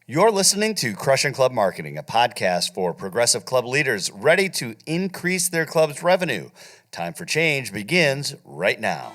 You're listening to Crushing Club Marketing, a podcast for progressive club leaders ready to increase their club's revenue. Time for change begins right now.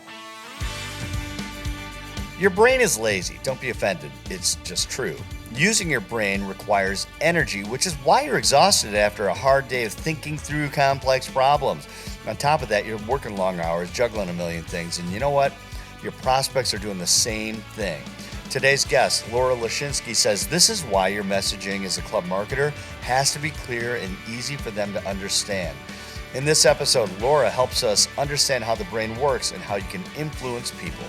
Your brain is lazy. Don't be offended. It's just true. Using your brain requires energy, which is why you're exhausted after a hard day of thinking through complex problems. On top of that, you're working long hours, juggling a million things, and you know what? Your prospects are doing the same thing. Today's guest, Laura Leszczynski, says this is why your messaging as a club marketer has to be clear and easy for them to understand. In this episode, Laura helps us understand how the brain works and how you can influence people.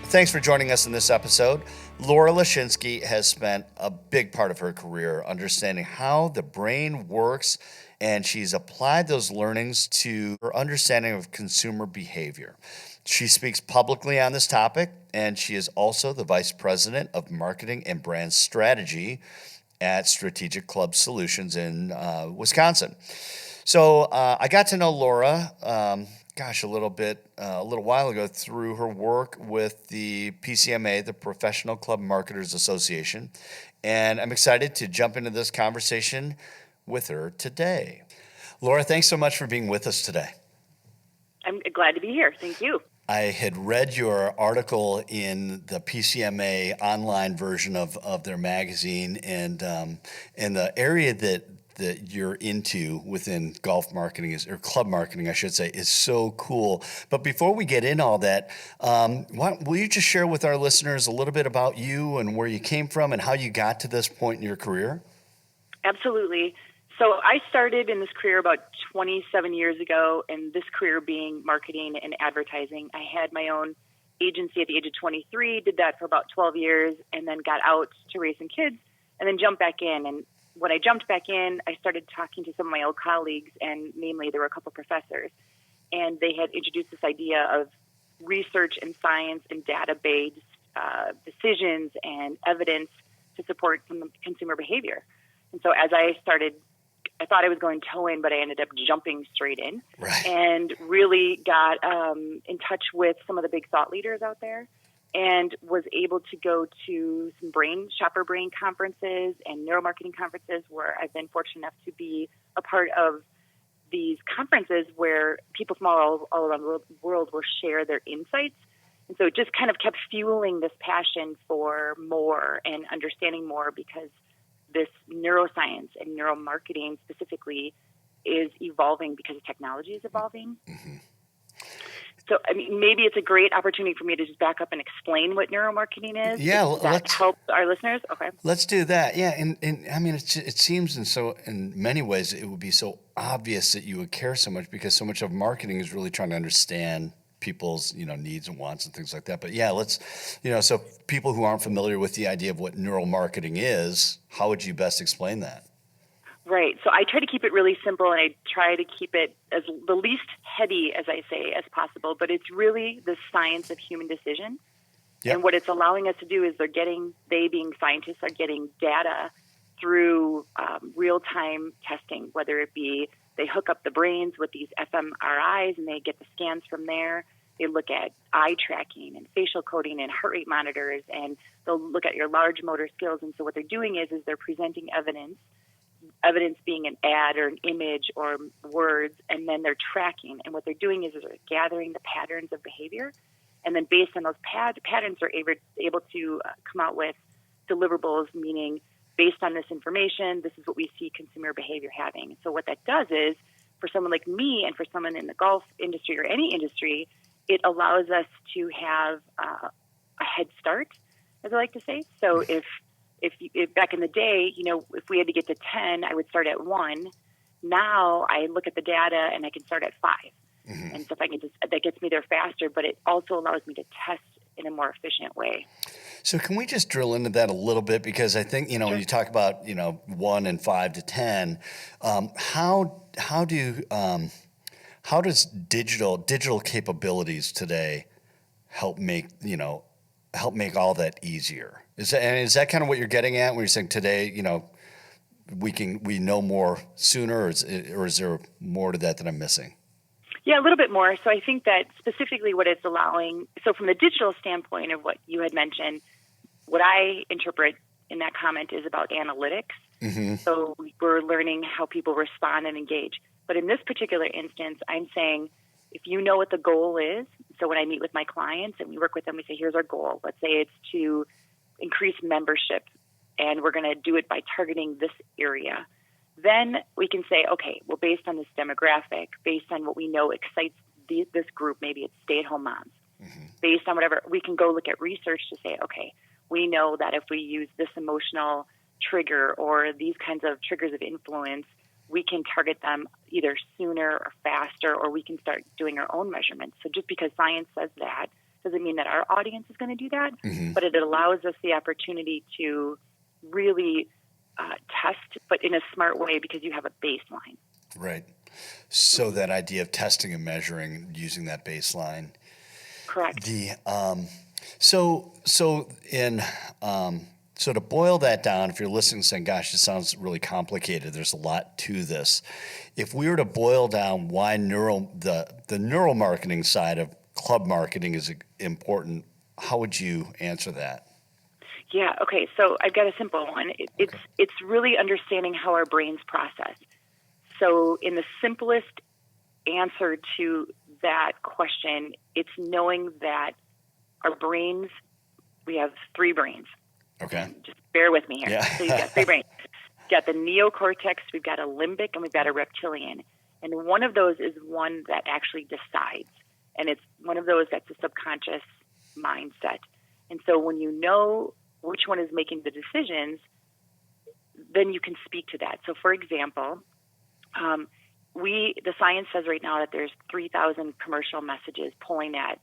Thanks for joining us in this episode. Laura Leszczynski has spent a big part of her career understanding how the brain works, and she's applied those learnings to her understanding of consumer behavior. She speaks publicly on this topic, and she is also the Vice President of Marketing and Brand Strategy at Strategic Club Solutions in Wisconsin. So I got to know Laura, a little while ago through her work with the PCMA, the Professional Club Marketers Association, and I'm excited to jump into this conversation with her today. Laura, thanks so much for being with us today. I'm glad to be here. Thank you. I had read your article in the PCMA online version of their magazine, and the area that you're into within golf marketing or club marketing, I should say, is so cool. But before we get into all that, will you just share with our listeners a little bit about you and where you came from and how you got to this point in your career? Absolutely. So I started in this career about 27 years ago, and this career being marketing and advertising. I had my own agency at the age of 23, did that for about 12 years, and then got out to raise some kids, and then jumped back in. And when I jumped back in, I started talking to some of my old colleagues, and namely there were a couple professors, and they had introduced this idea of research and science and data-based decisions and evidence to support some consumer behavior. And so as I thought I was going toe in, but I ended up jumping straight in, right, and really got in touch with some of the big thought leaders out there, and was able to go to some shopper brain conferences and neuromarketing conferences, where I've been fortunate enough to be a part of these conferences where people from all around the world will share their insights. And so it just kind of kept fueling this passion for more and understanding more, because this neuroscience and neuromarketing specifically is evolving because the technology is evolving. Mm-hmm. So, I mean, maybe it's a great opportunity for me to just back up and explain what neuromarketing is. Yeah, let's help our listeners. Okay, let's do that. Yeah, and I mean, it seems in many ways it would be so obvious that you would care so much, because so much of marketing is really trying to understand people's needs and wants and things like that. But yeah, let's so people who aren't familiar with the idea of what neuromarketing is, how would you best explain that? Right. So I try to keep it really simple, and I try to keep it as the least heady, as I say, as possible. But it's really the science of human decision. Yep. And what it's allowing us to do is they being scientists are getting data through real-time testing, whether it be they hook up the brains with these fMRIs and they get the scans from there. They look at eye tracking and facial coding and heart rate monitors, and they'll look at your large motor skills. And so what they're doing is they're presenting evidence being an ad or an image or words, and then they're tracking. And what they're doing is they're gathering the patterns of behavior, and then based on those patterns, they're able to come out with deliverables, meaning based on this information, this is what we see consumer behavior having. So what that does is, for someone like me and for someone in the golf industry or any industry, it allows us to have a head start, as I like to say. So if back in the day, if we had to get to 10, I would start at 1. Now I look at the data and I can start at 5. Mm-hmm. And so that gets me there faster, but it also allows me to test in a more efficient way. So can we just drill into that a little bit? Because I think, Sure. When you talk about, 1 and 5 to 10, how does digital capabilities today help make all that easier? Is that kind of what you're getting at when you're saying today, we know more sooner, or is there more to that I'm missing? Yeah, a little bit more. So I think that specifically what it's allowing, so from the digital standpoint of what you had mentioned, what I interpret in that comment is about analytics. Mm-hmm. So we're learning how people respond and engage. But in this particular instance, I'm saying, if you know what the goal is, so when I meet with my clients and we work with them, we say, here's our goal. Let's say it's to increase membership, and we're going to do it by targeting this area. Then we can say, okay, well, based on this demographic, based on what we know excites this group, maybe it's stay-at-home moms, based on whatever, we can go look at research to say, okay, we know that if we use this emotional trigger or these kinds of triggers of influence, we can target them either sooner or faster, or we can start doing our own measurements. So just because science says that doesn't mean that our audience is going to do that, but it allows us the opportunity to really test, but in a smart way, because you have a baseline. Right. So that idea of testing and measuring using that baseline. Correct. So to boil that down, if you're listening saying, gosh, this sounds really complicated, there's a lot to this. If we were to boil down why the neuromarketing side of club marketing is important, how would you answer that? Yeah, okay, so I've got a simple one. It's really understanding how our brains process. So in the simplest answer to that question, it's knowing that our brains, we have 3 brains. Okay. Just bear with me here. Yeah. So you've got 3 brains. You've got the neocortex, we've got a limbic, and we've got a reptilian. And one of those is one that actually decides. And it's one of those that's a subconscious mindset. And so when you know which one is making the decisions, then you can speak to that. So for example, the science says right now that there's 3,000 commercial messages pulling at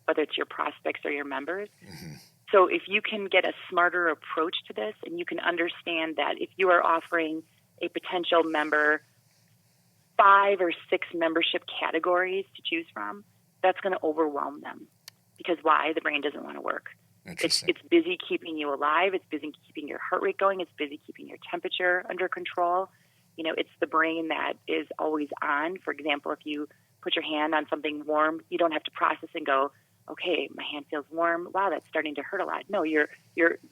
whether it's your prospects or your members. So if you can get a smarter approach to this, and you can understand that if you are offering a potential member 5 or 6 membership categories to choose from, that's going to overwhelm them. Because why? The brain doesn't want to work. It's busy keeping you alive. It's busy keeping your heart rate going. It's busy keeping your temperature under control. You know, it's the brain that is always on. For example, if you put your hand on something warm, you don't have to process and go, okay, my hand feels warm. Wow, that's starting to hurt a lot. No,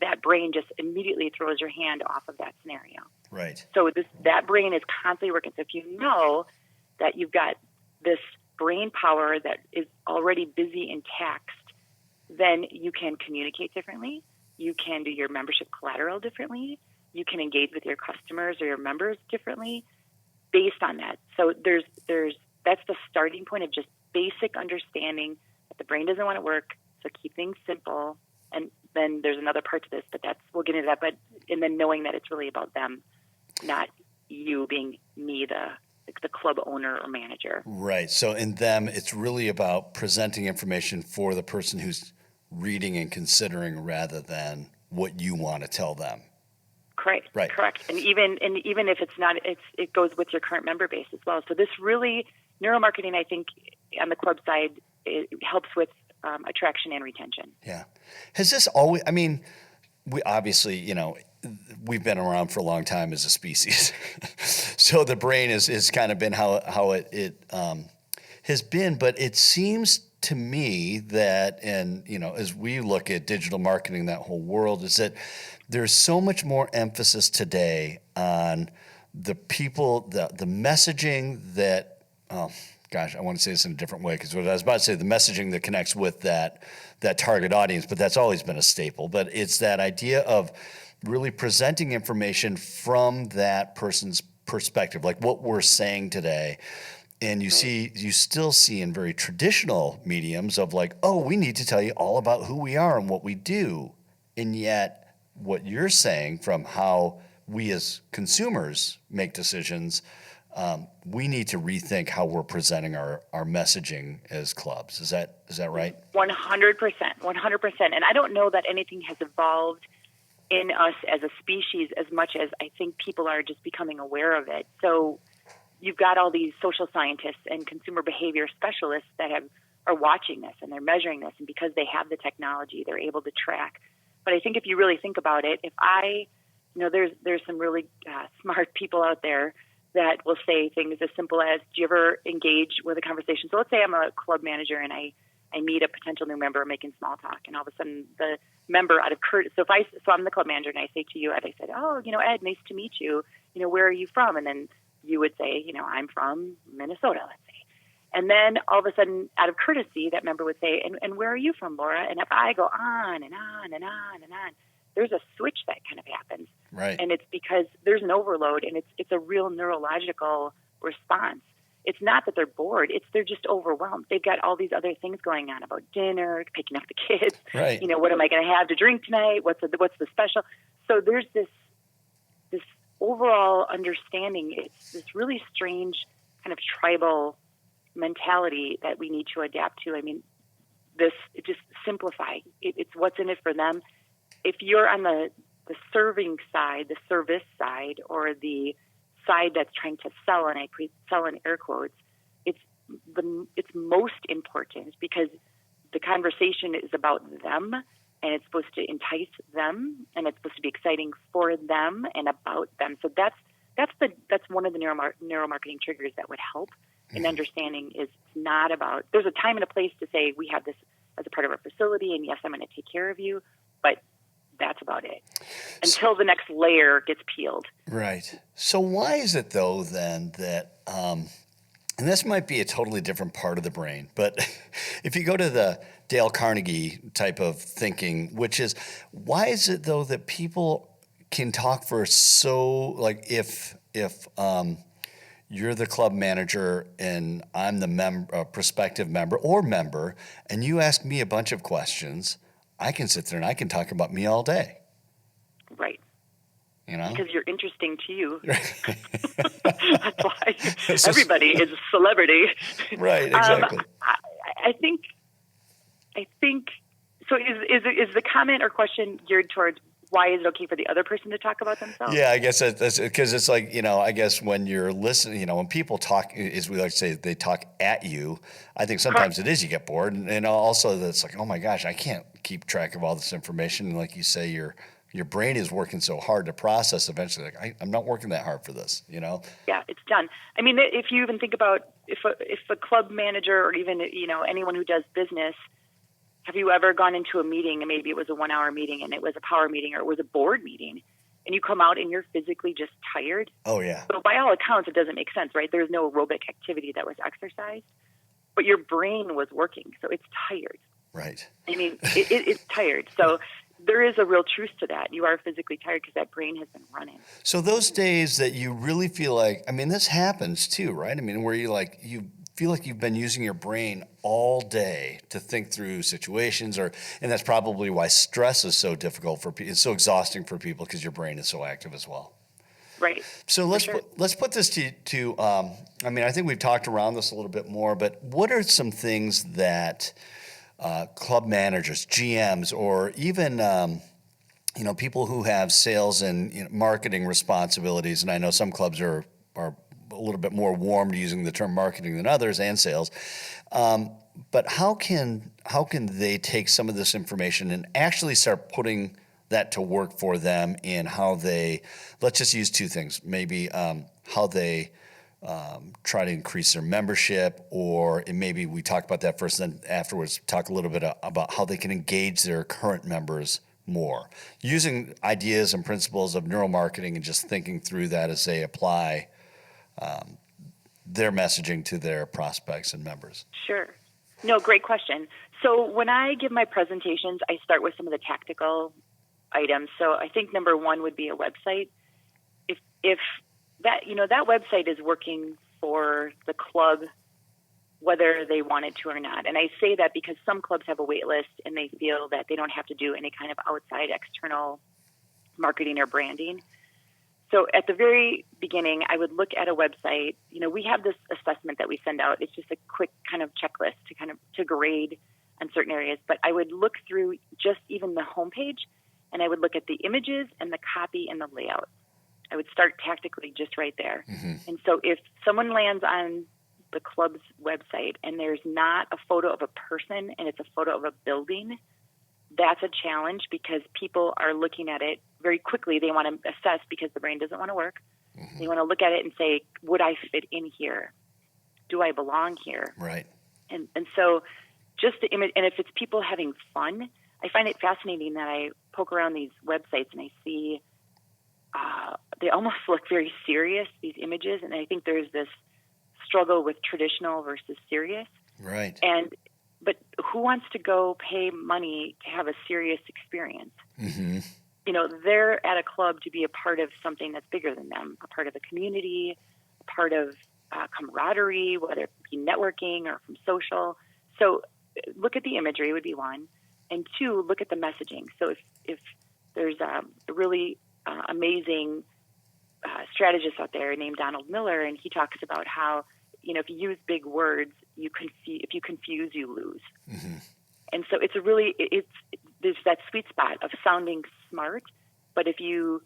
that brain just immediately throws your hand off of that scenario. Right. So that brain is constantly working. So if you know that you've got this brain power that is already busy in text, then you can communicate differently. You can do your membership collateral differently. You can engage with your customers or your members differently based on that. So that's the starting point of just basic understanding that the brain doesn't want to work. So keep things simple. And then there's another part to this, but we'll get into that. And then knowing that it's really about them, not you being me, the club owner or manager. Right. So in them, it's really about presenting information for the person who's reading and considering rather than what you want to tell them. Correct. Right. Correct. And even if it's not, it goes with your current member base as well. So this really, neuromarketing, I think, on the club side, it helps with attraction and retention. Yeah. Has this always, I mean, we obviously, we've been around for a long time as a species. So the brain is kind of been how it has been, but it seems to me that, and as we look at digital marketing, that whole world, is that there's so much more emphasis today on the people, the messaging that, I want to say this in a different way, because what I was about to say, the messaging that connects with that target audience, but that's always been a staple. But it's that idea of really presenting information from that person's perspective, like what we're saying today. And you still see in very traditional mediums of like, oh, we need to tell you all about who we are and what we do. And yet what you're saying from how we as consumers make decisions, we need to rethink how we're presenting our messaging as clubs. Is that right? 100%. 100%. And I don't know that anything has evolved in us as a species as much as I think people are just becoming aware of it. So you've got all these social scientists and consumer behavior specialists that are watching this and they're measuring this. And because they have the technology, they're able to track. But I think if you really think about it, there's some really smart people out there that will say things as simple as, do you ever engage with a conversation? So let's say I'm a club manager and I I meet a potential new member making small talk, and all of a sudden the member out of courtesy, so I'm the club manager, and I say to you, Ed, I said, oh, Ed, nice to meet you. Where are you from? And then you would say, I'm from Minnesota, let's say. And then all of a sudden, out of courtesy, that member would say, and where are you from, Laura? And if I go on and on and on and on, there's a switch that kind of happens. Right. And it's because there's an overload, and it's a real neurological response. It's not that they're bored. They're just overwhelmed. They've got all these other things going on about dinner, picking up the kids. Right. What am I going to have to drink tonight? What's the special? So there's this overall understanding. It's this really strange kind of tribal mentality that we need to adapt to. I mean, just simplify. It's what's in it for them. If you're on the serving side, the service side, or the side that's trying to sell, and I sell in air quotes, it's most important because the conversation is about them, and it's supposed to entice them, and it's supposed to be exciting for them and about them. So that's one of the neuromarketing triggers that would help in understanding. Is not about, there's a time and a place to say we have this as a part of our facility, and yes, I'm going to take care of you, but that's about it until the next layer gets peeled. Right. So why is it, though, then, that, and this might be a totally different part of the brain, but if you go to the Dale Carnegie type of thinking, which is, why is it, though, that people can talk for if you're the club manager and I'm the prospective member, and you ask me a bunch of questions, I can sit there and I can talk about me all day. Right. Because you're interesting to you. That's why everybody is a celebrity. Right, exactly. I think. So is the comment or question geared towards why is it okay for the other person to talk about themselves? Yeah, I guess that's because it's like, I guess when you're listening, when people talk, as we like to say, they talk at you, I think sometimes it is you get bored. And also that's like, oh my gosh, I can't keep track of all this information. And like you say, your brain is working so hard to process eventually. Like, I'm not working that hard for this, Yeah, it's done. I mean, if you even think about if a club manager or even, anyone who does business, have you ever gone into a meeting and maybe it was a 1 hour meeting and it was a power meeting or it was a board meeting and you come out and you're physically just tired? Oh, yeah. So by all accounts, it doesn't make sense, right? There's no aerobic activity that was exercised, but your brain was working, so it's tired. Right. I mean, it's tired. So there is a real truth to that. You are physically tired because that brain has been running. So those days that you really feel like, this happens too, right? where you feel like you've been using your brain all day to think through situations, and that's probably why stress is so difficult for people. It's so exhausting for people because your brain is so active as well. Right. So let's put this to I think we've talked around this a little bit more, but what are some things that club managers, GMs, or even people who have sales and marketing responsibilities, and I know some clubs are a little bit more warm to using the term marketing than others, and sales. But how can they take some of this information and actually start putting that to work for them in how they, let's just use two things, maybe how they try to increase their membership, and maybe we talk about that first, then afterwards talk a little bit about how they can engage their current members more, using ideas and principles of neuromarketing and just thinking through that as they apply their messaging to their prospects and members. Sure. No, great question. So when I give my presentations, I start with some of the tactical items. So I think number one would be a website. If that, that website is working for the club, whether they want it to or not. And I say that because some clubs have a wait list and they feel that they don't have to do any kind of outside external marketing or branding. So at the very beginning, I would look at a website. We have this assessment that we send out. It's just a quick kind of checklist to grade on certain areas. But I would look through just even the homepage, and I would look at the images and the copy and the layout. I would start tactically just right there. Mm-hmm. And so if someone lands on the club's website and there's not a photo of a person and it's a photo of a building, that's a challenge because people are looking at it very quickly. They want to assess because the brain doesn't want to work. Mm-hmm. They want to look at it and say, would I fit in here? Do I belong here? Right. And so just the image. And if it's people having fun, I find it fascinating that I poke around these websites and I see they almost look very serious, these images. And I think there's this struggle with traditional versus serious. Right. But who wants to go pay money to have a serious experience? Mm-hmm. You know, they're at a club to be a part of something that's bigger than them, a part of a community, a part of camaraderie, whether it be networking or from social. So look at the imagery would be one. And two, look at the messaging. So if there's a really amazing strategist out there named Donald Miller, and he talks about how, you know, if you use big words, if you confuse, you lose. Mm-hmm. And so there's that sweet spot of sounding smart, but if you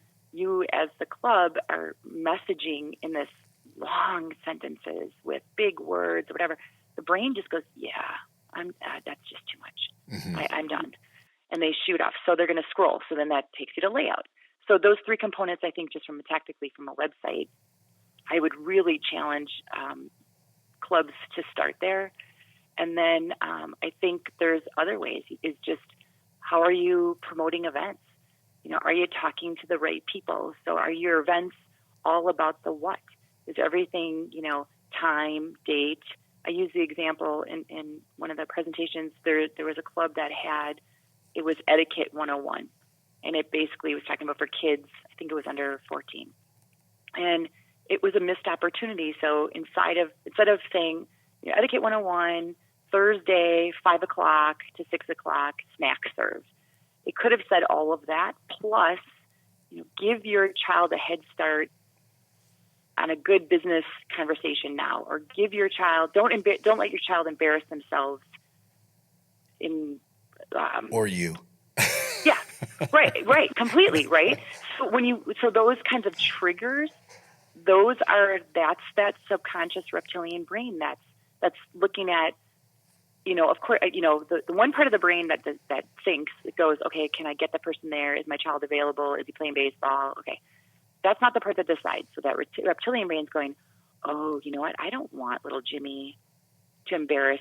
as the club are messaging in this long sentences with big words or whatever, the brain just goes, that's just too much. Mm-hmm. I'm done. And they shoot off. So they're going to scroll. So then that takes you to layout. So those three components, I think, just tactically from a website, I would really challenge clubs to start there. And then I think there's other ways. Is just how are you promoting events? You know, are you talking to the right people? So are your events all about the what? Is everything, you know, time, date? I use the example in one of the presentations. There was a club that it was Etiquette 101. And it basically was talking about for kids, I think it was under 14. And it was a missed opportunity. So instead of saying, you know, Etiquette 101, Thursday, 5 o'clock to 6 o'clock, snack served. It could have said all of that, plus, you know, give your child a head start on a good business conversation now, or give your child, don't let your child embarrass themselves in or you. Yeah, right, completely, right. So those kinds of triggers, that's that subconscious reptilian brain that's looking at, you know, of course, you know, the one part of the brain that thinks, it goes, okay, can I get the person there? Is my child available? Is he playing baseball? Okay, that's not the part that decides. So that reptilian brain's going, oh, you know what? I don't want little Jimmy to embarrass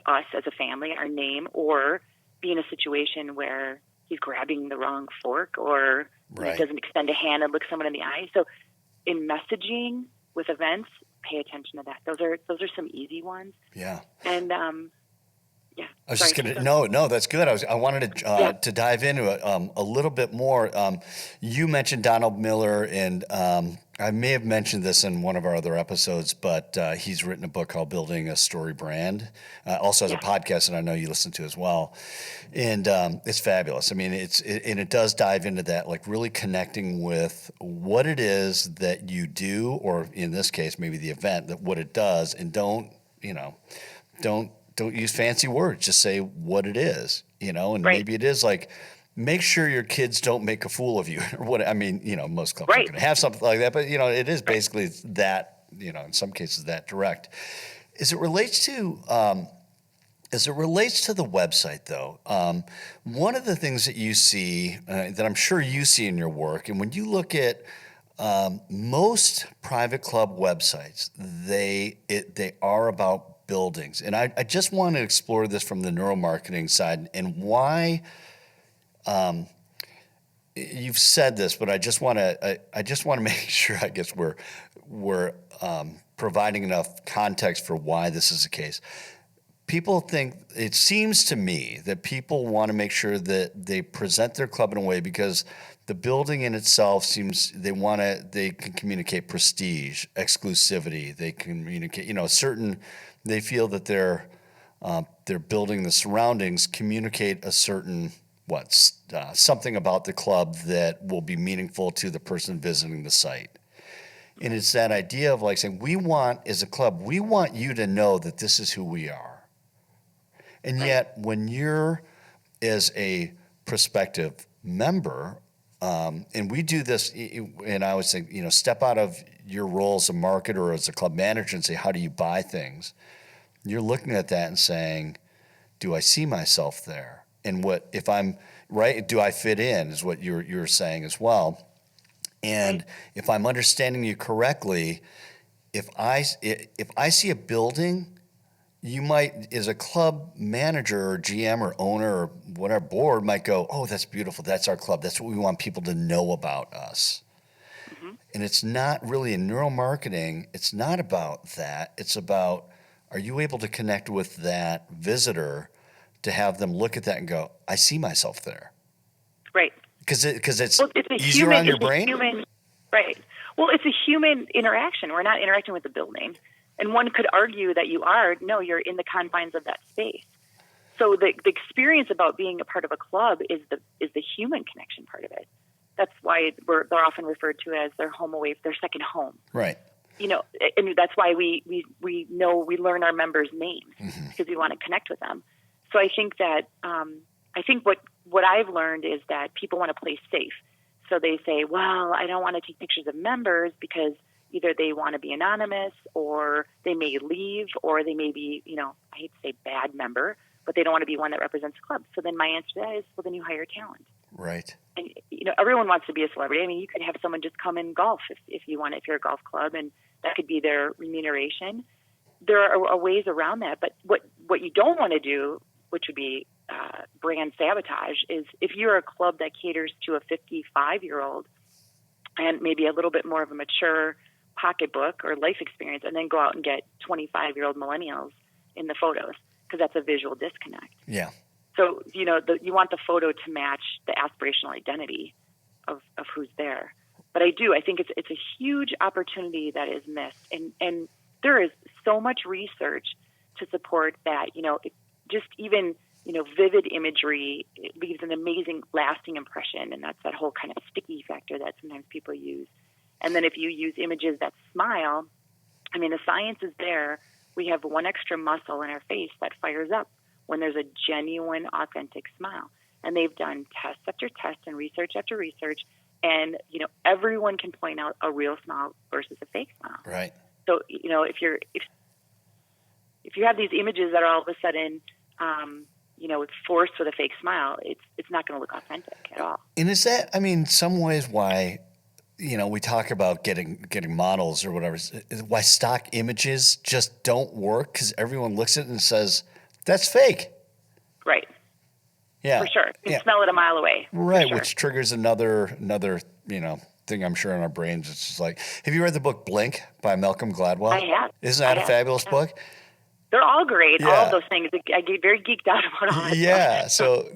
us as a family, our name, or be in a situation where he's grabbing the wrong fork or right. Doesn't extend a hand and look someone in the eye. So in messaging with events, pay attention to that. Those are some easy ones. Yeah. And yeah. I was just going to, no, that's good. I wanted to dive into it a little bit more. You mentioned Donald Miller, and I may have mentioned this in one of our other episodes, but he's written a book called Building a Story Brand. Also has a podcast that I know you listen to as well. And it's fabulous. I mean, it does dive into that, like really connecting with what it is that you do, or in this case, maybe the event, that what it does, and don't use fancy words. Just say what it is, you know, and maybe it is like, make sure your kids don't make a fool of you or what. I mean, you know, most clubs are going to have something like that, but you know, it is basically that, you know, in some cases that direct. As it relates to the website though, one of the things that you see, that I'm sure you see in your work, and when you look at most private club websites, they are about buildings. And I just want to explore this from the neuromarketing side and why you've said this, but I just want to make sure, I guess we're providing enough context for why this is the case. People think, it seems to me that people want to make sure that they present their club in a way because the building in itself seems they can communicate prestige, exclusivity. They communicate, you know, they feel that they're building, the surroundings communicate a certain something about the club that will be meaningful to the person visiting the site. And it's that idea of like saying, as a club, we want you to know that this is who we are. And yet when you're as a prospective member, and we do this, and I would say, you know, step out of your role as a marketer or as a club manager and say, how do you buy things? You're looking at that and saying, do I see myself there? And what if I'm right? Do I fit in? Is what you're saying as well. And if I'm understanding you correctly, if I see a building you might, as a club manager or GM or owner or whatever board, might go, oh, that's beautiful. That's our club. That's what we want people to know about us. Mm-hmm. And it's not really in neuromarketing. It's not about that. It's about, are you able to connect with that visitor to have them look at that and go, I see myself there. Right. Because it's a easier human, on your brain. Right. Well, it's a human interaction. We're not interacting with the building. And one could argue that you're in the confines of that space. So the experience about being a part of a club is the human connection part of it. That's why they're often referred to as their home away, their second home. Right. And that's why we learn our members' names, because we want to connect with them. So I think that what I've learned is that people want to play safe. So they say, well, I don't want to take pictures of members because either they want to be anonymous, or they may leave, or they may be, I hate to say bad member, but they don't want to be one that represents the club. So then my answer to that is, well, then you hire talent. Right. And everyone wants to be a celebrity. I mean, you could have someone just come and golf if you want, if you're a golf club, and that could be their remuneration. There are ways around that, but what you don't want to do, which would be brand sabotage, is if you're a club that caters to a 55-year-old and maybe a little bit more of a mature pocketbook or life experience, and then go out and get 25-year-old millennials in the photos, because that's a visual disconnect. Yeah. So, you want the photo to match the aspirational identity of who's there. But I think it's a huge opportunity that is missed. And there is so much research to support that, just even, vivid imagery, it leaves an amazing lasting impression. And that's that whole kind of sticky factor that sometimes people use. And then if you use images that smile, I mean, the science is there. We have one extra muscle in our face that fires up when there's a genuine, authentic smile. And they've done test after test and research after research. And, everyone can point out a real smile versus a fake smile. Right. So, if you have these images that are all of a sudden, forced with a fake smile, it's not going to look authentic at all. And is that, some ways why, we talk about getting models or whatever, why stock images just don't work, because everyone looks at it and says, that's fake. Right. Yeah. For sure. You can smell it a mile away. Right, sure. Which triggers another thing I'm sure in our brains. It's just like, have you read the book Blink by Malcolm Gladwell? I have. Isn't that a fabulous book? They're all great. Yeah. All of those things. I get very geeked out about all that. Yeah. So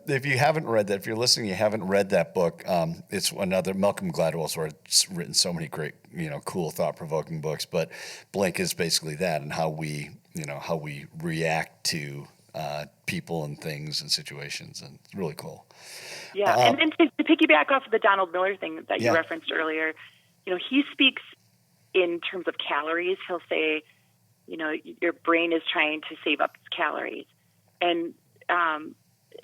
if you haven't read that, if you're listening, you haven't read that book, it's another Malcolm Gladwell's written so many great, cool, thought-provoking books. But Blink is basically that, and how we react to people and things and situations, and it's really cool. Yeah, and then to piggyback off of the Donald Miller thing that you referenced earlier, he speaks in terms of calories. He'll say, your brain is trying to save up its calories. And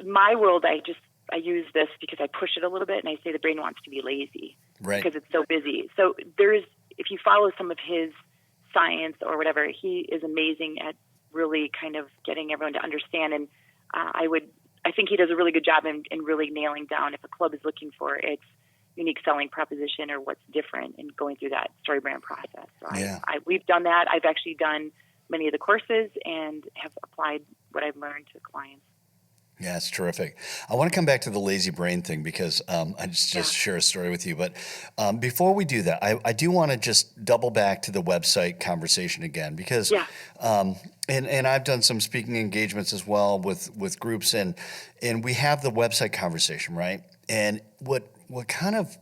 my world, I use this because I push it a little bit, and I say the brain wants to be lazy, right, because it's so busy. So if you follow some of his science or whatever, he is amazing at really kind of getting everyone to understand. And I think he does a really good job in really nailing down if a club is looking for its unique selling proposition or what's different, and going through that story brand process. So we've done that. I've actually done many of the courses and have applied what I've learned to clients. Yeah, it's terrific. I want to come back to the lazy brain thing, because I just share a story with you. But before we do that, I do want to just double back to the website conversation again, because and I've done some speaking engagements as well with groups, and we have the website conversation, right? And what kind of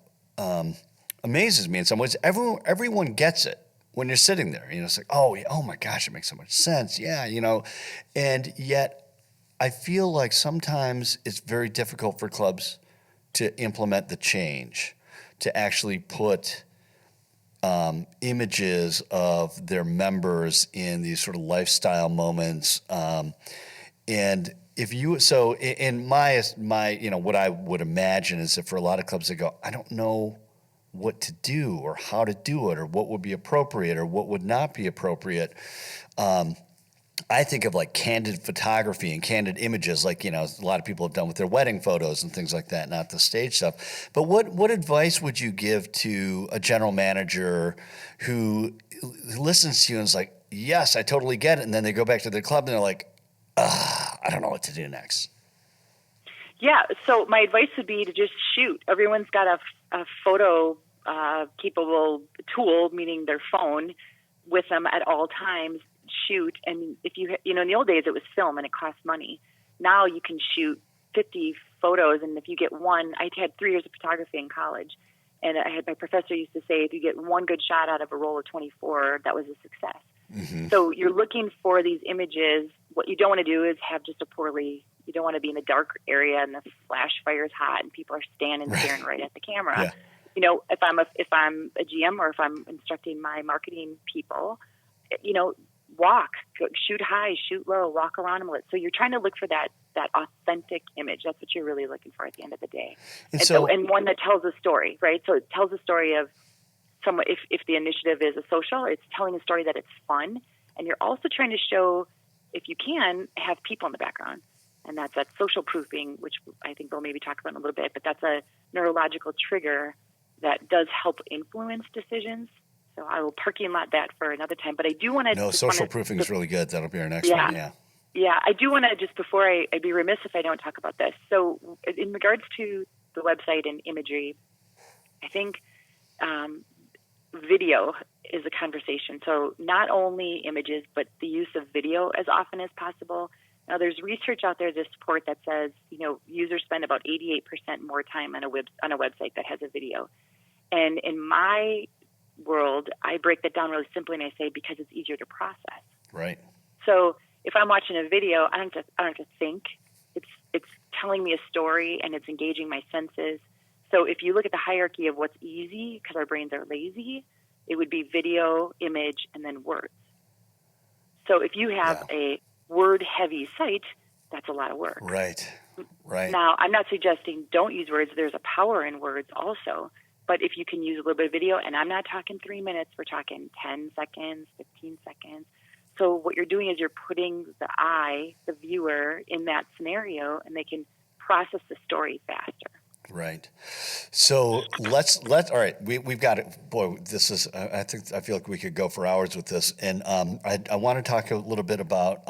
amazes me in some ways, everyone gets it when you're sitting there. It's like, oh my gosh, it makes so much sense. Yeah, and yet I feel like sometimes it's very difficult for clubs to implement the change, to actually put images of their members in these sort of lifestyle moments. And if you, so in my, what I would imagine is that for a lot of clubs, they go, I don't know what to do or how to do it or what would be appropriate or what would not be appropriate. I think of like candid photography and candid images, like, a lot of people have done with their wedding photos and things like that, not the stage stuff. But what advice would you give to a general manager who listens to you and is like, yes, I totally get it. And then they go back to their club and they're like, I don't know what to do next. Yeah. So my advice would be to just shoot. Everyone's got a photo capable tool, meaning their phone, with them at all times. Shoot. And if in the old days it was film and it cost money. Now you can shoot 50 photos, and if you get one, I had 3 years of photography in college, and my professor used to say, if you get one good shot out of a roll of 24, that was a success. Mm-hmm. So you're looking for these images. What you don't want to do is have just you don't want to be in the dark area and the flash fire is hot and people are standing staring right at the camera. Yeah. If I'm a GM or if I'm instructing my marketing people, walk, shoot high, shoot low, walk around them. So you're trying to look for that authentic image. That's what you're really looking for at the end of the day. And one that tells a story, right? So it tells a story of someone. If the initiative is a social, it's telling a story that it's fun, and you're also trying to show, if you can, have people in the background. And that's that social proofing, which I think we'll maybe talk about in a little bit, but that's a neurological trigger that does help influence decisions. So I will parking lot that for another time. But I do want to... No, social proofing is really good. That'll be our next one, yeah. Yeah, I do want to, just before I'd be remiss if I don't talk about this. So in regards to the website and imagery, I think video is a conversation. So not only images, but the use of video as often as possible. Now, there's research out there to support that says, users spend about 88% more time on a website that has a video. And in my world, I break that down really simply, and I say because it's easier to process. Right. So if I'm watching a video, I don't have to think. It's telling me a story, and it's engaging my senses. So if you look at the hierarchy of what's easy, because our brains are lazy, it would be video, image, and then words. So if you have a word-heavy site, that's a lot of work. Right. Now, I'm not suggesting don't use words. There's a power in words also. But if you can use a little bit of video, and I'm not talking 3 minutes, we're talking 10 seconds, 15 seconds. So what you're doing is you're putting the viewer, in that scenario, and they can process the story faster. Right. So let's all right. We've got it. Boy, this is. I feel like we could go for hours with this. And I want to talk a little bit about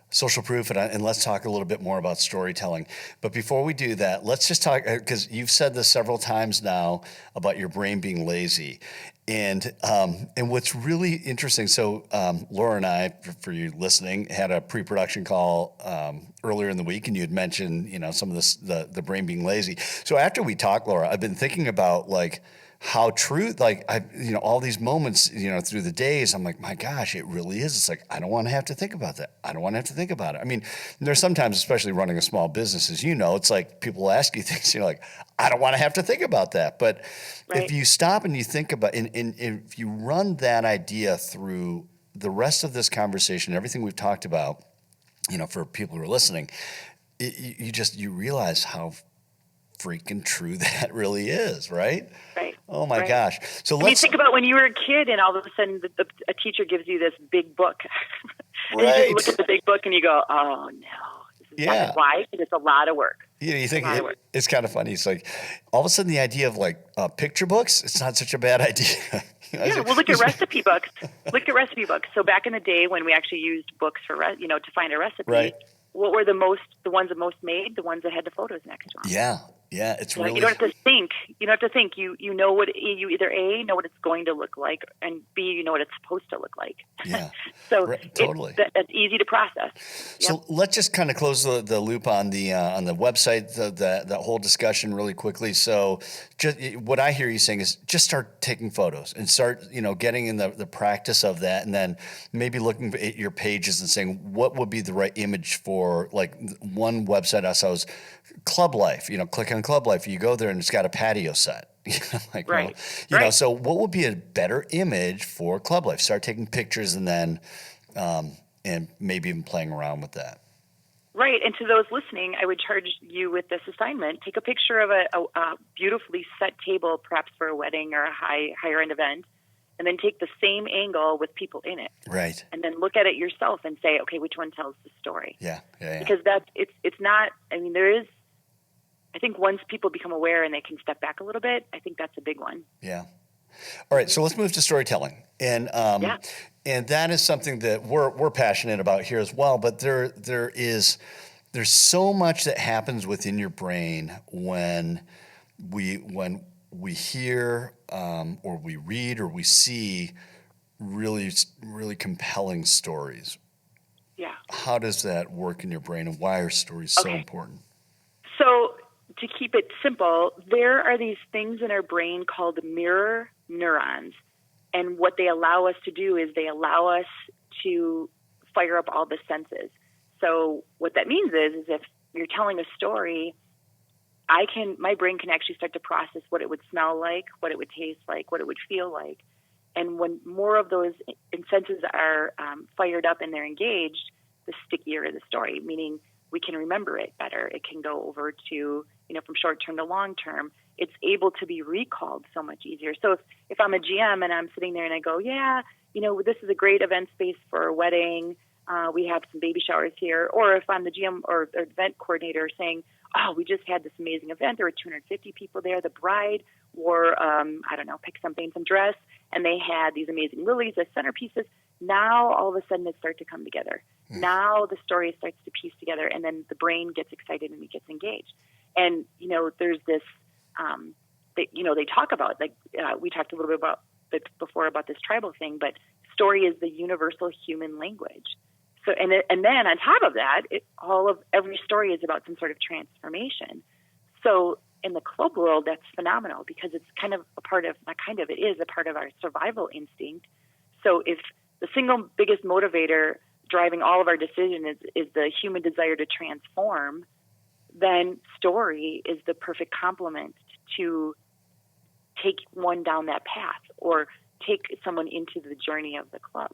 social proof, and let's talk a little bit more about storytelling. But before we do that, let's just talk, because you've said this several times now about your brain being lazy. And what's really interesting, so Laura and I, for you listening, had a pre-production call earlier in the week, and you had mentioned, some of this, the brain being lazy. So after we talked, Laura, I've been thinking about how true, all these moments, through the days, I'm like, my gosh, it really is. It's like, I don't want to have to think about that. I don't want to have to think about it. I mean, there's sometimes, especially running a small business, as you know, it's like people ask you things, you're like, I don't want to have to think about that. But if you stop and you think about, and if you run that idea through the rest of this conversation, everything we've talked about, for people who are listening, you realize how freaking true that really is, right? Right. Oh my gosh. So let's think about when you were a kid and all of a sudden a teacher gives you this big book. And you just look at the big book and you go, oh no. Yeah. Why? Because it's a lot of work. You think it's kind of funny. It's like all of a sudden the idea of picture books, it's not such a bad idea. Yeah, well, look at recipe books. Look at recipe books. So back in the day when we actually used books for, to find a recipe, what were the ones that most made? The ones that had the photos next to them. Yeah, it's really. You don't have to think. You don't have to think. You know what you either A, know what it's going to look like, and B, you know what it's supposed to look like. Yeah. So totally. That's easy to process. So let's just kind of close the loop on the website, the whole discussion really quickly. So just what I hear you saying is just start taking photos and start getting in the practice of that, and then maybe looking at your pages and saying what would be the right image for, like, one website I saw was Club Life. Click on Club Life. You go there and it's got a patio set. So what would be a better image for Club Life? Start taking pictures and then and maybe even playing around with that. Right. And to those listening, I would charge you with this assignment. Take a picture of a beautifully set table, perhaps for a wedding or a higher end event, and then take the same angle with people in it. Right. And then look at it yourself and say, okay, which one tells the story? Yeah. Because it's not, I think once people become aware and they can step back a little bit, I think that's a big one. Yeah. All right, so let's move to storytelling, and Yeah. and that is something that we're passionate about here as well. But there's so much that happens within your brain when we hear or we read or we see really compelling stories. Yeah. How does that work in your brain, and why are stories so Okay. important? So to keep it simple, there are these things in our brain called mirror neurons. And what they allow us to do is they allow us to fire up all the senses. So what that means is if you're telling a story, my brain can actually start to process what it would smell like, what it would taste like, what it would feel like. And when more of those senses are fired up and they're engaged, the stickier the story, meaning we can remember it better. It can go over to, from short term to long term. It's able to be recalled so much easier. So if I'm a GM and I'm sitting there and I go, yeah, this is a great event space for a wedding. We have some baby showers here. Or if I'm the GM or event coordinator saying, oh, we just had this amazing event. There were 250 people there. The bride wore, pick something, some dress, and they had these amazing lilies as centerpieces. Now, all of a sudden, it starts to come together. Now the story starts to piece together, and then the brain gets excited and it gets engaged. And, there's this, they talk about, we talked a little bit about it before about this tribal thing, but story is the universal human language. So, and then on top of that, every story is about some sort of transformation. So in the club world, that's phenomenal because it's kind of it is a part of our survival instinct. So if the single biggest motivator driving all of our decisions is the human desire to transform, then story is the perfect complement to take one down that path or take someone into the journey of the club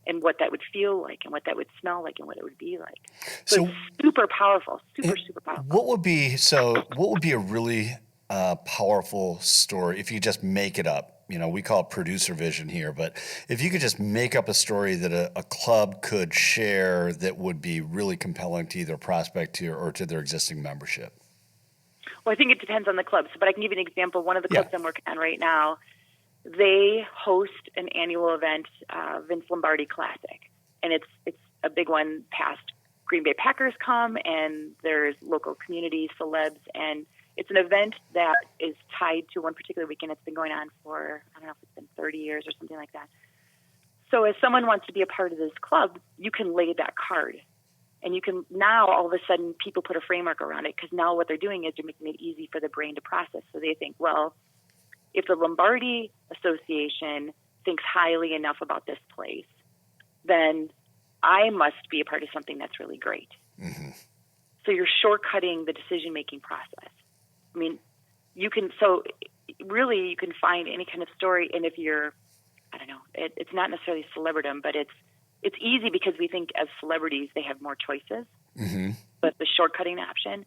and what that would feel like and what that would smell like and what it would be like. So it's super powerful, super powerful. What would be a really powerful story if you just make it up? We call it producer vision here, but if you could just make up a story that a club could share that would be really compelling to either a prospect or to their existing membership. Well, I think it depends on the club. But I can give you an example. One of the clubs I'm working on right now, they host an annual event, Vince Lombardi Classic, and it's a big one. Past Green Bay Packers come, and there's local community celebs, and it's an event that is tied to one particular weekend. It's been going on for, I don't know if it's been 30 years or something like that. So if someone wants to be a part of this club, you can lay that card. And you can now, all of a sudden, people put a framework around it because now what they're doing is they're making it easy for the brain to process. So they think, well, if the Lombardi Association thinks highly enough about this place, then I must be a part of something that's really great. Mm-hmm. So you're shortcutting the decision-making process. I mean, you can find any kind of story, and if you're, it's not necessarily celebridom, but it's easy because we think as celebrities they have more choices, but the shortcutting option.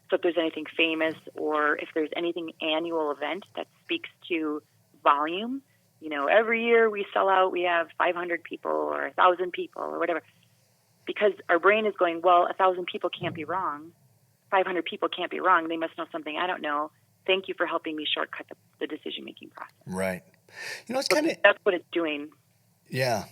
So if there's anything famous or if there's anything annual event that speaks to volume, every year we sell out, we have 500 people or 1,000 people or whatever, because our brain is going, well, 1,000 people can't be wrong. 500 people can't be wrong. They must know something I don't know. Thank you for helping me shortcut the decision-making process. Right. It's that's what it's doing. Yeah.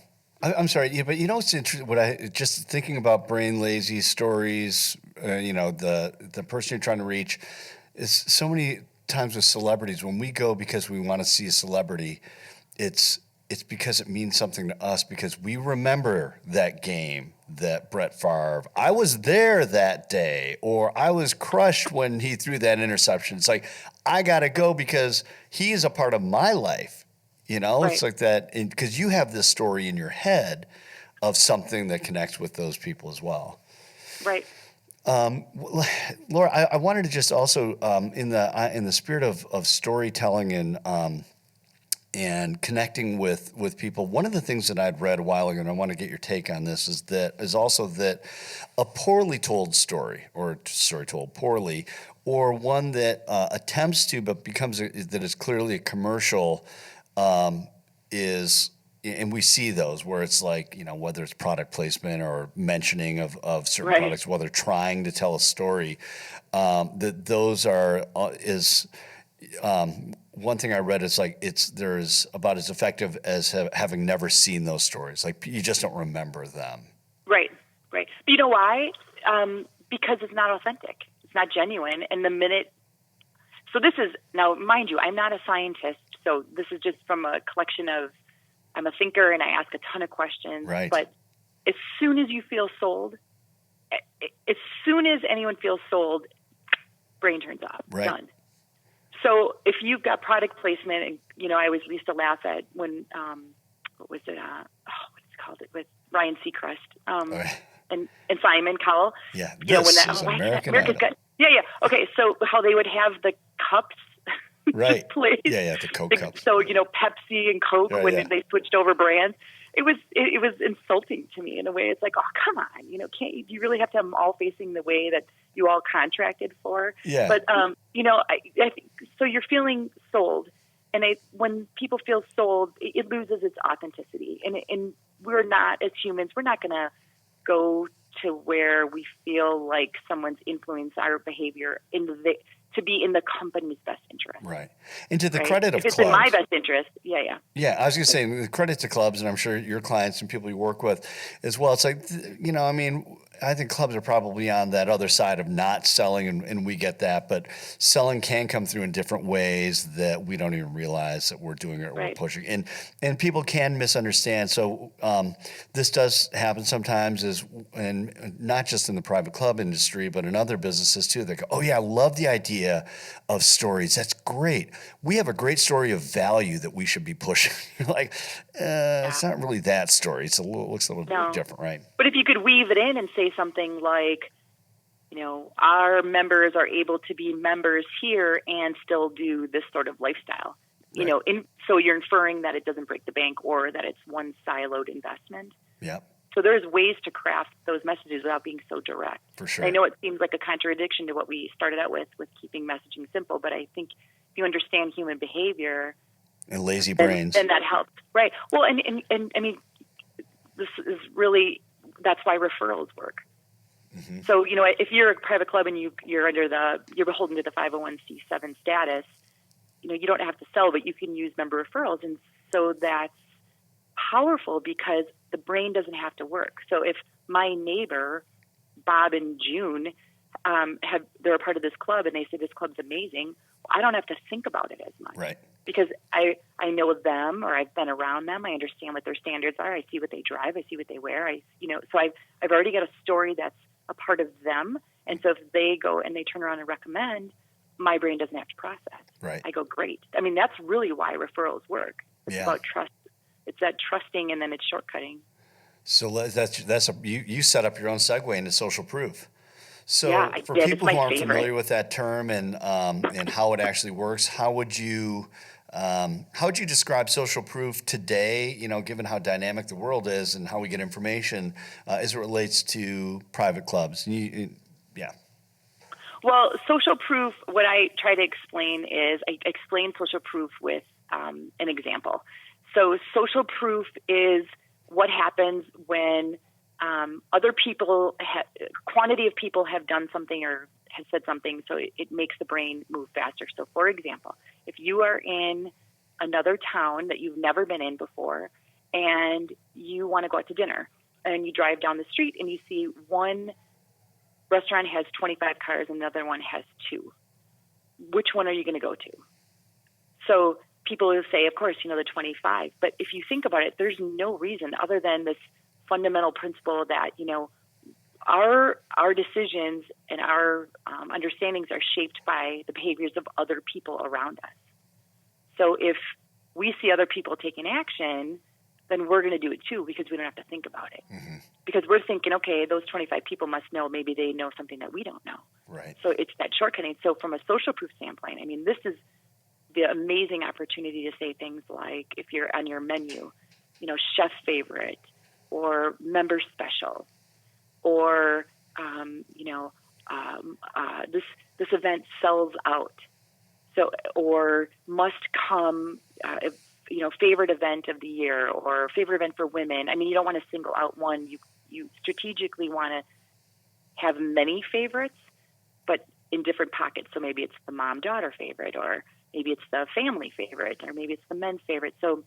I'm sorry. Yeah, but it's interesting. Just thinking about brain lazy stories, the person you're trying to reach is so many times with celebrities, when we go because we want to see a celebrity, it's because it means something to us because we remember that game that Brett Favre, I was there that day, or I was crushed when he threw that interception. It's like, I got to go because he is a part of my life. Right. It's like that because you have this story in your head of something that connects with those people as well. Right. Laura, I wanted to just also, in the spirit of storytelling and connecting with people, one of the things that I'd read a while ago, and I want to get your take on this, is also that a poorly told story, or story told poorly, or one that attempts to but becomes that is clearly a commercial, is, and we see those where it's like, whether it's product placement or mentioning of certain products, while they're trying to tell a story, that those are one thing I read is like there's about as effective as having never seen those stories. Like you just don't remember them. Right. But you know why? Because it's not authentic. It's not genuine. And the minute, so this is, now mind you, I'm not a scientist. So this is just from a collection of, I'm a thinker and I ask a ton of questions. Right. But as soon as you feel sold, as soon as anyone feels sold, brain turns off. Right. Done. So if you've got product placement, and I always used to laugh at when what was it? What's it called? It with Ryan Seacrest and Simon Cowell. Yeah, when that America's Got. Yeah. Okay, so how they would have the cups. Right. Placed. Yeah, the Coke cups. So Pepsi and Coke when they switched over brands. It was insulting to me in a way. It's like, oh, come on, can't you really have to have them all facing the way that you all contracted for? Yeah. But I think, so you're feeling sold, and when people feel sold, it loses its authenticity. And we're not, as humans, we're not going to go to where we feel like someone's influenced our behavior to be in the company's best interest. Right. And to the credit of if it's clubs. in my best interest, yeah. Yeah, I was going to say, the credit to clubs, and I'm sure your clients and people you work with as well. It's like, I think clubs are probably on that other side of not selling, and we get that. But selling can come through in different ways that we don't even realize that we're doing it or we're pushing. And people can misunderstand. So this does happen sometimes, and not just in the private club industry, but in other businesses too. They go, oh, yeah, I love the idea of stories. That's great. We have a great story of value that we should be pushing. You're like, it's not really that story. It looks a little bit different, right? But if you could weave it in and say something like, our members are able to be members here and still do this sort of lifestyle, so you're inferring that it doesn't break the bank or that it's one siloed investment. Yeah. So there's ways to craft those messages without being so direct. For sure. I know it seems like a contradiction to what we started out with keeping messaging simple, but I think if you understand human behavior and lazy brains, then that helps. Right. Well, and I mean, this is really, that's why referrals work. Mm-hmm. So, if you're a private club and you're beholden to the 501c7 status, you don't have to sell, but you can use member referrals. And so that's powerful because the brain doesn't have to work. So if my neighbor, Bob and June, they're a part of this club and they say this club's amazing, I don't have to think about it as much. Right. Because I know them, or I've been around them. I understand what their standards are. I see what they drive. I see what they wear. So I've already got a story that's a part of them. And so if they go and they turn around and recommend, my brain doesn't have to process. Right. I go, great. I mean, that's really why referrals work. It's about trust. It's that trusting, and then it's shortcutting. So you set up your own segue into social proof. So for did. people who aren't familiar with that term and how it actually works, how would you describe social proof today? Given how dynamic the world is and how we get information as it relates to private clubs. Well, social proof. What I try to explain is I explain social proof with an example. So social proof is what happens when other people, quantity of people have done something or has said something, so it makes the brain move faster. So, for example, if you are in another town that you've never been in before and you want to go out to dinner and you drive down the street and you see one restaurant has 25 cars and the other one has 2, which one are you going to go to? So people will say, of course, the 25. But if you think about it, there's no reason other than this fundamental principle that, our decisions and our understandings are shaped by the behaviors of other people around us. So if we see other people taking action, then we're going to do it too because we don't have to think about it. Mm-hmm. Because we're thinking, okay, those 25 people must know, maybe they know something that we don't know. Right. So it's that shortcutting. So from a social proof standpoint, I mean, this is the amazing opportunity to say things like, if you're on your menu, chef favorite or member special, or this event sells out. So, or must come, favorite event of the year or favorite event for women. I mean, you don't want to single out one. You strategically want to have many favorites, but in different pockets. So maybe it's the mom-daughter favorite, or maybe it's the family favorite, or maybe it's the men's favorite. So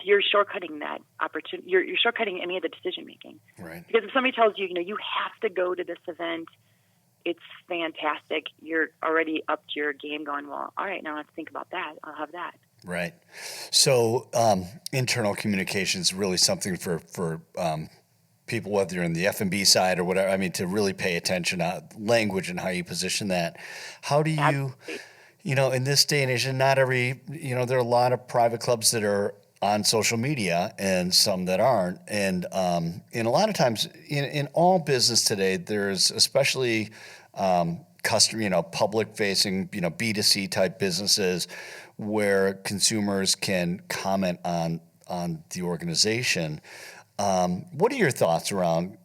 you're shortcutting that opportunity. You're shortcutting any of the decision making. Right. Because if somebody tells you, you have to go to this event, it's fantastic. You're already up to your game going, well, all right, now let's think about that. I'll have that. Right. So internal communication is really something for people, whether you're in the F&B side or whatever. I mean, to really pay attention to language and how you position that. How do you, in this day and age, and not every, there are a lot of private clubs that are on social media and some that aren't. And a lot of times in all business today, there's especially customer, public facing, B2C type businesses where consumers can comment on the organization. What are your thoughts around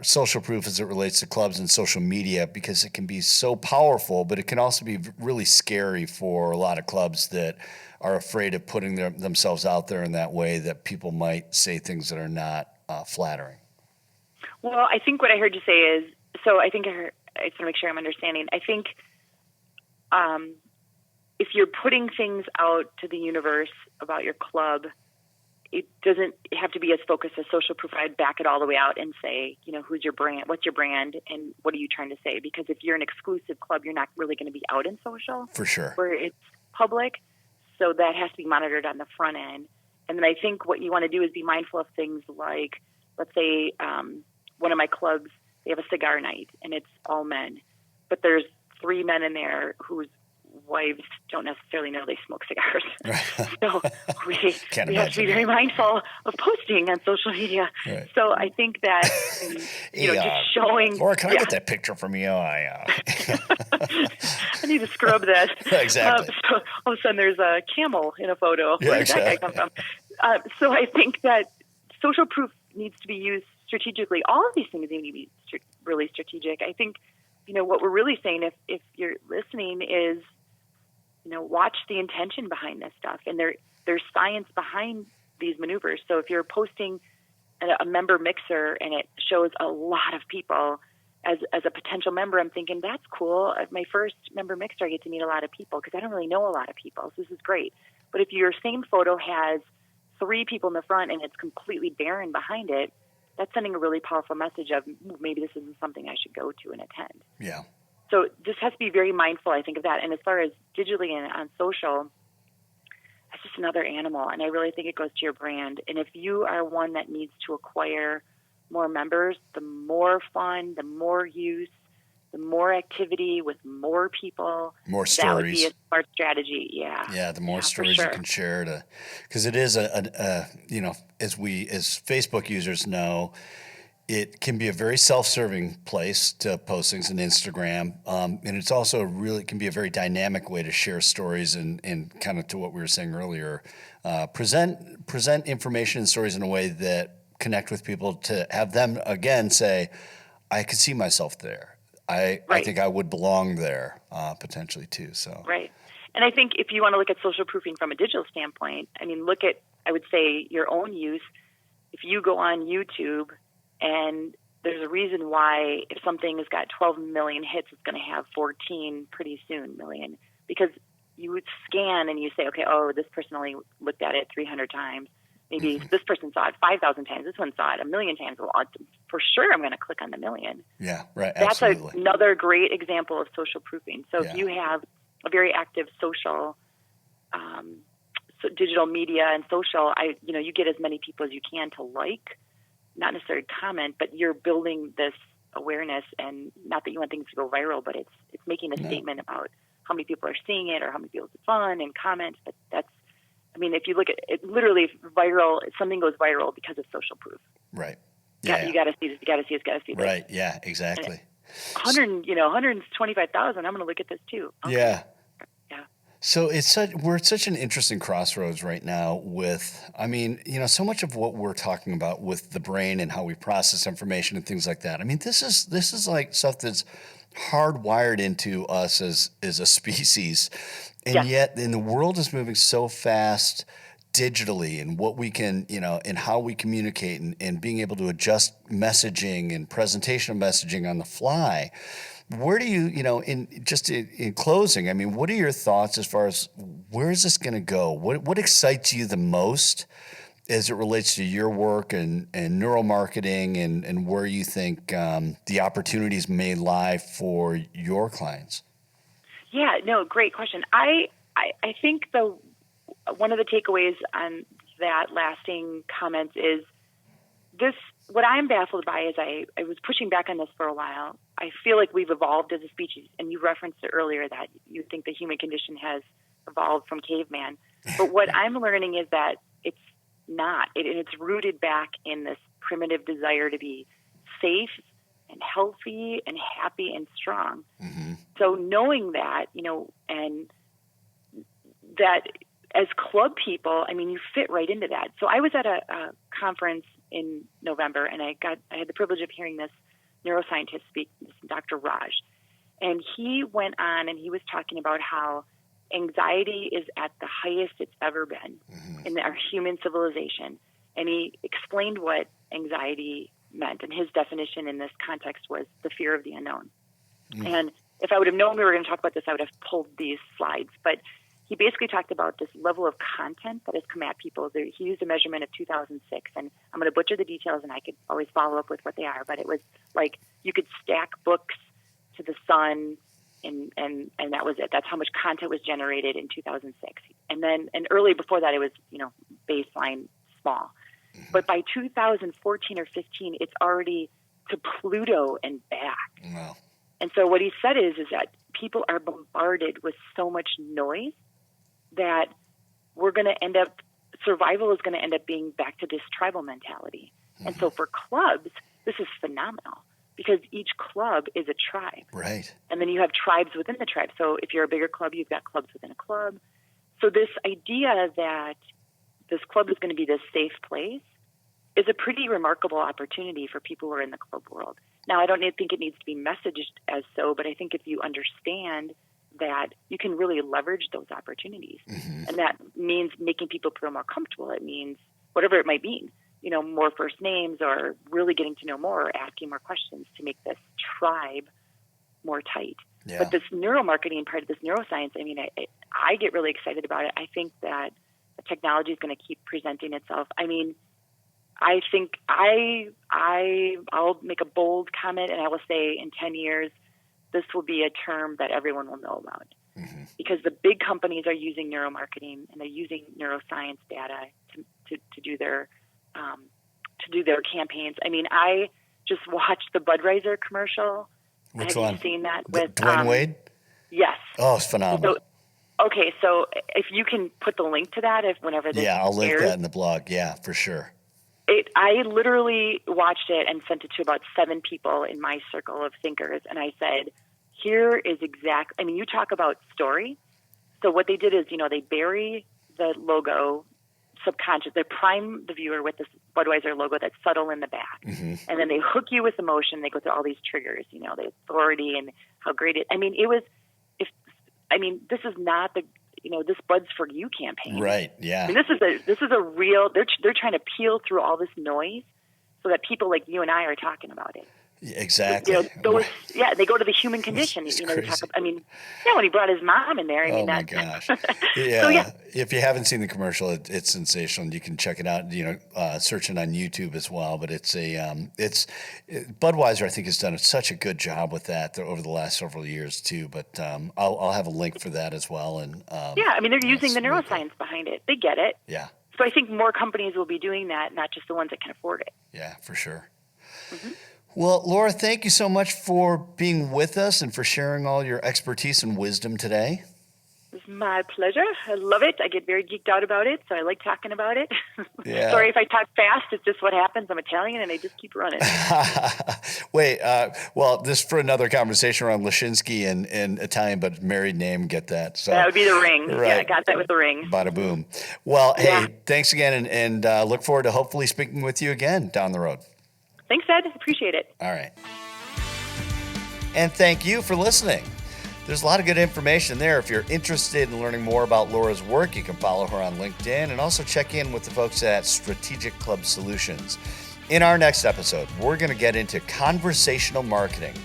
social proof as it relates to clubs and social media? Because it can be so powerful, but it can also be really scary for a lot of clubs that are afraid of putting themselves out there in that way, that people might say things that are not flattering. Well, I think what I heard you say is, so I think I just want to make sure I'm understanding. I think if you're putting things out to the universe about your club, it doesn't have to be as focused as social proof. I'd back it all the way out and say, who's your brand, what's your brand, and what are you trying to say? Because if you're an exclusive club, you're not really going to be out in social. For sure. Where it's public. So that has to be monitored on the front end. And then I think what you want to do is be mindful of things like, let's say one of my clubs, they have a cigar night and it's all men, but there's 3 men in there whose wives don't necessarily know they smoke cigars. So we have to be very mindful of posting on social media. Right. So I think that, just showing. Laura, can I get that picture from you? I need to scrub that. Exactly. So all of a sudden there's a camel in a photo. Where did that guy come from? So I think that social proof needs to be used strategically. All of these things need to be really strategic. I think, what we're really saying, if you're listening, is watch the intention behind this stuff. And there's science behind these maneuvers. So if you're posting a member mixer and it shows a lot of people as a potential member, I'm thinking, that's cool. At my first member mixer, I get to meet a lot of people because I don't really know a lot of people. So this is great. But if your same photo has 3 people in the front and it's completely barren behind it, that's sending a really powerful message of maybe this isn't something I should go to and attend. Yeah. So just has to be very mindful, I think, of that. And as far as digitally and on social, that's just another animal. And I really think it goes to your brand. And if you are one that needs to acquire more members, the more fun, the more use, the more activity with more people, more stories. That would be a smart strategy. Yeah. Yeah. The more stories you can share because it is as Facebook users know, it can be a very self-serving place to post things on Instagram. And it's also can be a very dynamic way to share stories and kind of to what we were saying earlier, present information and stories in a way that connect with people, to have them again say, I could see myself there. I think I would belong there potentially too. So right. And I think if you want to look at social proofing from a digital standpoint, I would say your own use. If you go on YouTube, and there's a reason why if something has got 12 million hits, it's going to have 14 pretty soon million, because you would scan and you say, okay, this person only looked at it 300 times. Maybe this person saw it 5,000 times. This one saw it 1 million times. Well, for sure, I'm going to click on the million. Yeah, right. That's absolutely. Another great example of social proofing. So if you have a very active social, digital media and social, you get as many people as you can to like, not necessarily comment, but you're building this awareness. And not that you want things to go viral, but it's making a statement about how many people are seeing it or how many people it's fun and comments. But if you look at it, literally viral, something goes viral because of social proof. Right. Yeah. You got to see this. You got to see this. Got to see this. Right. Yeah. Exactly. 125,000. I'm going to look at this too. Okay. Yeah. So we're at such an interesting crossroads right now with, so much of what we're talking about with the brain and how we process information and things like that. This is like stuff that's hardwired into us as a species. And yet, the world is moving so fast digitally, and what we can, and how we communicate and being able to adjust messaging and presentation of messaging on the fly. Where do you, in closing, I mean, what are your thoughts as far as where is this going to go? What excites you the most as it relates to your work and neuromarketing and where you think the opportunities may lie for your clients? Yeah, no, great question. I think one of the takeaways on that lasting comments is this. What I'm baffled by is I was pushing back on this for a while. I feel like we've evolved as a species, and you referenced it earlier that you think the human condition has evolved from caveman. But what I'm learning is that it's not. It's rooted back in this primitive desire to be safe and healthy and happy and strong. Mm-hmm. So knowing that, and that as club people, I mean, you fit right into that. So I was at a conference in November, and I had the privilege of hearing this neuroscientist speak, Dr. Raj. And he went on and he was talking about how anxiety is at the highest it's ever been in our human civilization. And he explained what anxiety meant. And his definition in this context was the fear of the unknown. And if I would have known we were going to talk about this, I would have pulled these slides. But he basically talked about this level of content that has come at people. He used a measurement of 2006, and I'm going to butcher the details, and I could always follow up with what they are. But it was like you could stack books to the sun, and that was it. That's how much content was generated in 2006. And early before that, it was baseline small. But by 2014 or 15, it's already to Pluto and back. Wow. And so what he said is that people are bombarded with so much noise that we're going to end up, survival is going to end up being back to this tribal mentality. And so for clubs, this is phenomenal because each club is a tribe. Right. And then you have tribes within the tribe. So if you're a bigger club, you've got clubs within a club. So this idea that this club is going to be this safe place is a pretty remarkable opportunity for people who are in the club world. Now, I don't think it needs to be messaged as so, but I think if you understand that you can really leverage those opportunities. And that means making people feel more comfortable. It means whatever it might mean, more first names or really getting to know more or asking more questions to make this tribe more tight. Yeah. But this neuromarketing part of this neuroscience, I mean, I get really excited about it. I think that the technology is going to keep presenting itself. I mean, I think I'll make a bold comment, and I will say in 10 years, this will be a term that everyone will know about because the big companies are using neuromarketing and they're using neuroscience data to do their campaigns. I mean, I just watched the Budweiser commercial. Which one? Have you seen that with Dwayne Wade? Yes. Oh, it's phenomenal. So if you can put the link to that, whenever this I'll link airs, that in the blog. Yeah, for sure. I literally watched it and sent it to about 7 people in my circle of thinkers. And I said, here is you talk about story. So what they did is, they bury the logo subconscious. They prime the viewer with this Budweiser logo that's subtle in the back. And then they hook you with emotion. They go through all these triggers, the authority and how great it, this is not the, this Bud's for You campaign. Right. Yeah. I mean, this is a real, they're trying to peel through all this noise so that people like you and I are talking about it. Exactly. They go to the human condition. They talk about, when he brought his mom in there. Oh my gosh. Yeah. If you haven't seen the commercial, it's sensational. You can check it out. Search it on YouTube as well. But Budweiser, I think, has done such a good job with that over the last several years too. But I'll have a link for that as well. And they're using the neuroscience behind it. They get it. Yeah. So I think more companies will be doing that, not just the ones that can afford it. Yeah, for sure. Well, Laura, thank you so much for being with us and for sharing all your expertise and wisdom today. It's my pleasure. I love it. I get very geeked out about it, so I like talking about it. Yeah. Sorry if I talk fast. It's just what happens. I'm Italian, and I just keep running. Wait, this for another conversation around Leszczynski and Italian, but married name, get that. So that would be the ring. Right. Yeah, I got that with the ring. Bada boom. Well, hey, thanks again, and look forward to hopefully speaking with you again down the road. Thanks, Ed. Appreciate it. All right. And thank you for listening. There's a lot of good information there. If you're interested in learning more about Laura's work, you can follow her on LinkedIn and also check in with the folks at Strategic Club Solutions. In our next episode, we're going to get into conversational marketing.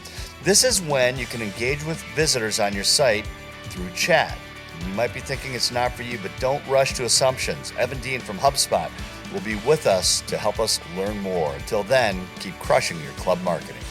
This is when you can engage with visitors on your site through chat. You might be thinking it's not for you, but don't rush to assumptions. Evan Dean from HubSpot will be with us to help us learn more. Until then, keep crushing your club marketing.